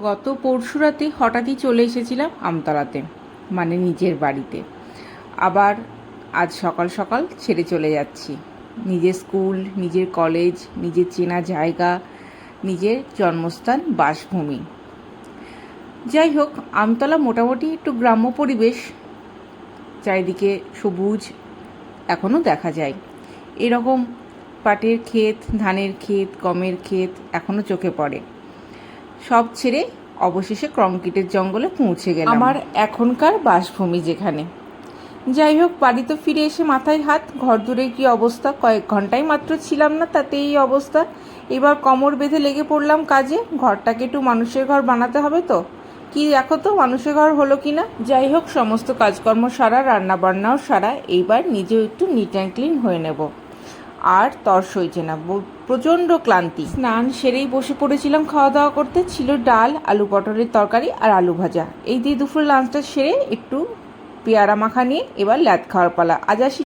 গত পরশু রাতে হঠাৎই চলে এসেছিলাম আমতলাতে, মানে নিজের বাড়িতে। আবার আজ সকাল সকাল ছেড়ে চলে যাচ্ছি নিজের স্কুল, নিজের কলেজ, নিজের চেনা জায়গা, নিজের জন্মস্থান, বাসভূমি। যাই হোক, আমতলা মোটামুটি একটু গ্রাম্য পরিবেশ, চারিদিকে সবুজ এখনও দেখা যায়। এরকম পাটের ক্ষেত, ধানের ক্ষেত, গমের ক্ষেত এখনও চোখে পড়ে। সব ছেড়ে অবশেষে কংক্রিটের জঙ্গলে পৌঁছে গেলাম, আমার এখনকার বাসভূমি যেখানে। যাই হোক, বাড়ি তো ফিরে এসে মাথায় হাত, ঘর দূরের কী অবস্থা। কয়েক ঘন্টাই মাত্র ছিলাম না, তাতে এই অবস্থা। এবার কোমর বেঁধে লেগে পড়লাম কাজে। ঘরটাকে একটু মানুষের ঘর বানাতে হবে তো। কি দেখো তো মানুষের ঘর হলো কি না। যাই হোক, সমস্ত কাজকর্ম সারা, রান্নাবান্নাও সারা। এইবার নিজেও একটু নিট অ্যান্ড ক্লিন হয়ে নেব। আর তর সইছে না, প্রচণ্ড ক্লান্তি। স্নান সেরেই বসে পড়েছিলাম খাওয়া দাওয়া করতে। ছিল ডাল, আলু পটলের তরকারি আর আলু ভাজা। এই দিয়ে দুপুর লাঞ্চটা সেরে একটু পেয়ারা মাখা নিয়ে এবার ল্যাদ খাওয়ার পালা। আজ আসি।